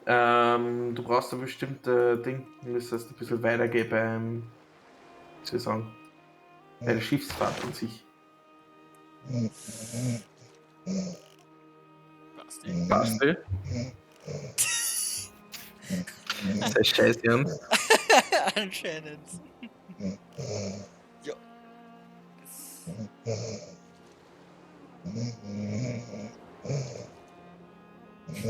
Du brauchst ein bestimmtes Ding, du müsstest ein bisschen weitergehen beim, wie soll ich sagen, bei der Schiffsfahrt an sich. Basti. Basti? Sei scheiße, Jan. Anscheinend. Ja. Das